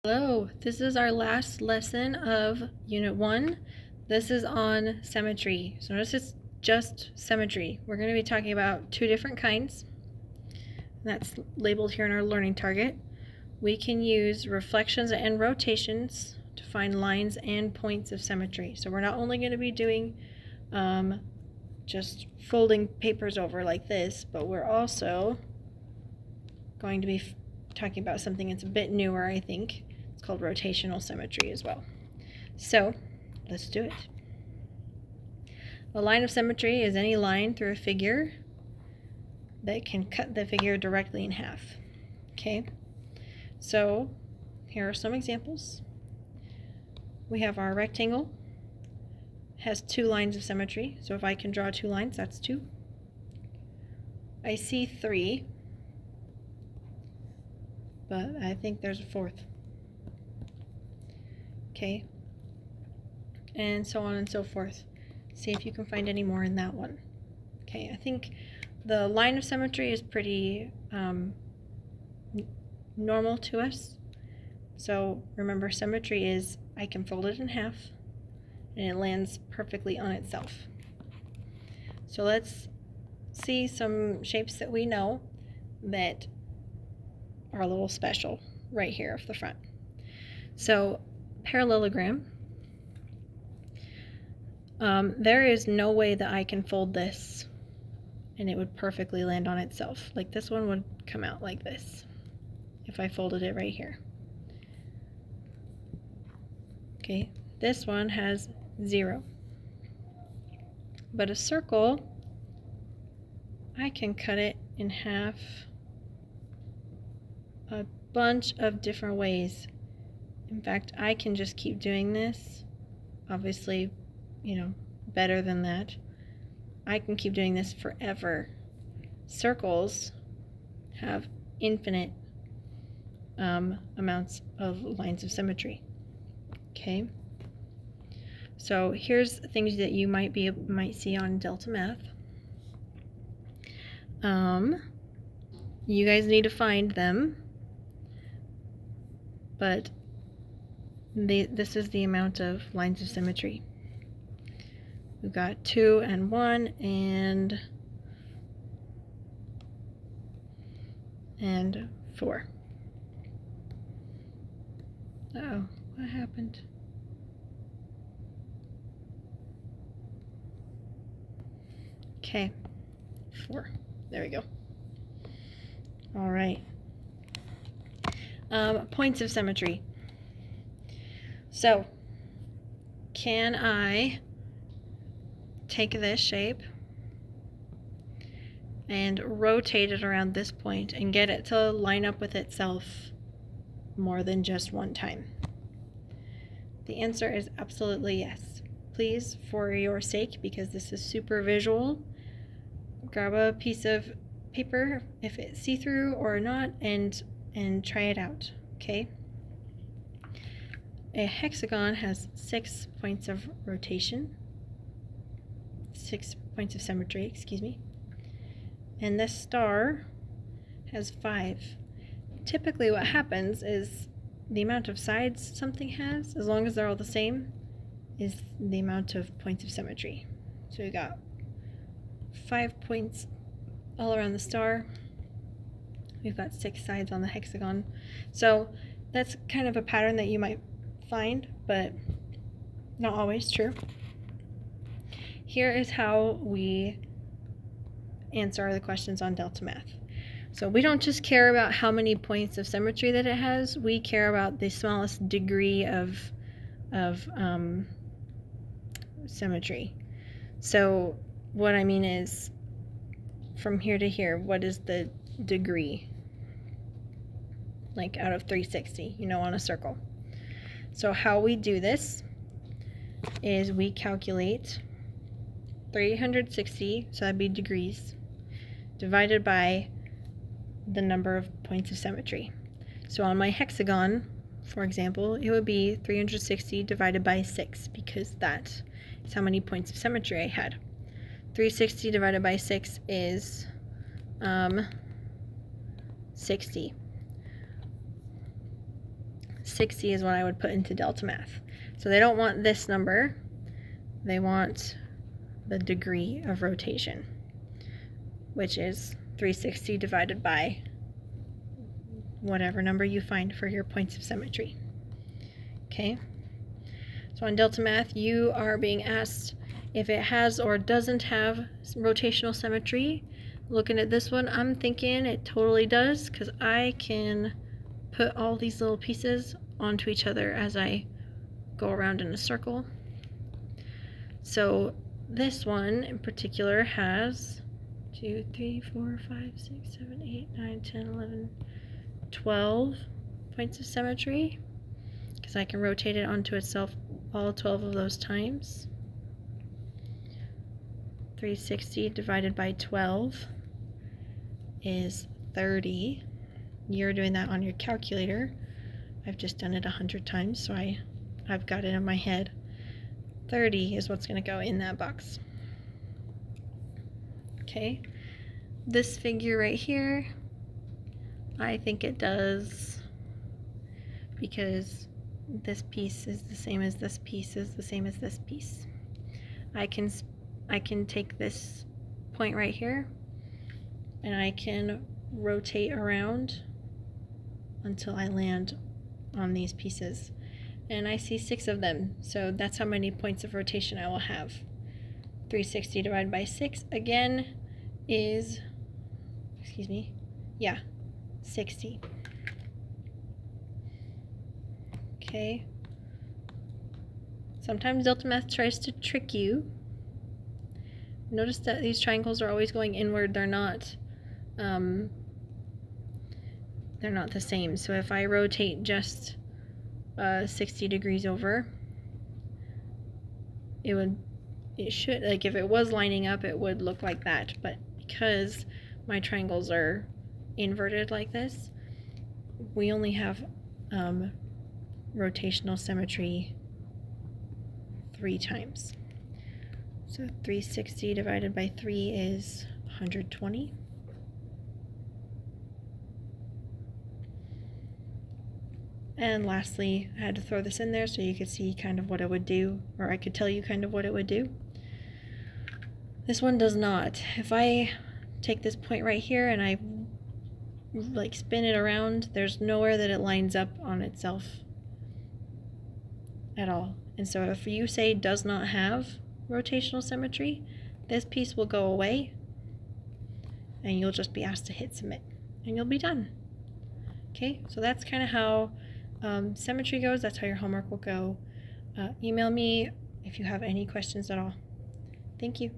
Hello, this is our last lesson of Unit 1. This is on symmetry. So notice it's just symmetry. We're going to be talking about two different kinds. That's labeled here in our learning target. We can use reflections and rotations to find lines and points of symmetry. So we're not only going to be doing just folding papers over like this, but we're also going to be talking about something that's a bit newer, I think. It's called rotational symmetry as well. So let's do it. A line of symmetry is any line through a figure that can cut the figure directly in half. Okay, so here are some examples. We have our rectangle, has two lines of symmetry. So if I can draw two lines, that's two. I see three, but I think there's a fourth. Okay, and so on and so forth. See if you can find any more in that one. Okay, I think the line of symmetry is pretty normal to us. So remember, symmetry is I can fold it in half and it lands perfectly on itself. So let's see some shapes that we know that are a little special right here off the front. So parallelogram. There is no way that I can fold this and it would perfectly land on itself. Like this one would come out like this if I folded it right here. Okay, this one has 0. But a circle, I can cut it in half a bunch of different ways. In fact, I can just keep doing this. Obviously, better than that. I can keep doing this forever. Circles have infinite amounts of lines of symmetry. Okay, so here's things that you might see on Delta Math. You guys need to find them, but this is the amount of lines of symmetry. We've got 2 and 1 and 4. Uh-oh, what happened? Okay, 4. There we go. All right. Points of symmetry. So, can I take this shape and rotate it around this point and get it to line up with itself more than just one time? The answer is absolutely yes. Please, for your sake, because this is super visual, grab a piece of paper, if it's see-through or not, and try it out, okay? A hexagon has 6 points of rotation, 6 points of symmetry, excuse me. And this star has 5. Typically what happens is the amount of sides something has, as long as they're all the same, is the amount of points of symmetry. So we got 5 points all around the star. We've got 6 sides on the hexagon. So that's kind of a pattern that you might find, but not always true. Here is how we answer the questions on Delta Math. So we don't just care about how many points of symmetry that it has, we care about the smallest degree of symmetry. So what I mean is, from here to here, what is the degree? Like out of 360, on a circle. So how we do this is we calculate 360, so that'd be degrees, divided by the number of points of symmetry. So on my hexagon, for example, it would be 360 divided by 6, because that is how many points of symmetry I had. 360 divided by 6 is 60. 60 is what I would put into delta math. So they don't want this number, they want the degree of rotation, which is 360 divided by whatever number you find for your points of symmetry. Okay, so on delta math, you are being asked if it has or doesn't have rotational symmetry. Looking at this one, I'm thinking it totally does, because I can put all these little pieces onto each other as I go around in a circle. So this one in particular has 2, 3, 4, 5, 6, 7, 8, 9, 10, 11, 12 points of symmetry, because I can rotate it onto itself all 12 of those times. 360 divided by 12 is 30. You're doing that on your calculator. I've just done it 100 times, so I've got it in my head. 30 is what's going to go in that box. Okay, this figure right here, I think it does, because this piece is the same as this piece is the same as this piece. I can take this point right here and I can rotate around until I land on these pieces, and I see 6 of them, so that's how many points of rotation I will have. 360 divided by 6 again is, 60. Okay, sometimes delta math tries to trick you. Notice that these triangles are always going inward. They're not the same. So if I rotate just 60 degrees over, it should, like if it was lining up, it would look like that. But because my triangles are inverted like this, we only have rotational symmetry 3 times. So 360 divided by 3 is 120. And lastly, I had to throw this in there so you could see kind of what it would do, or I could tell you kind of what it would do. This one does not. If I take this point right here and I like spin it around, there's nowhere that it lines up on itself at all. And so if you say does not have rotational symmetry, this piece will go away and you'll just be asked to hit submit and you'll be done. Okay, so that's kind of how symmetry goes. That's how your homework will go. Email me if you have any questions at all. Thank you.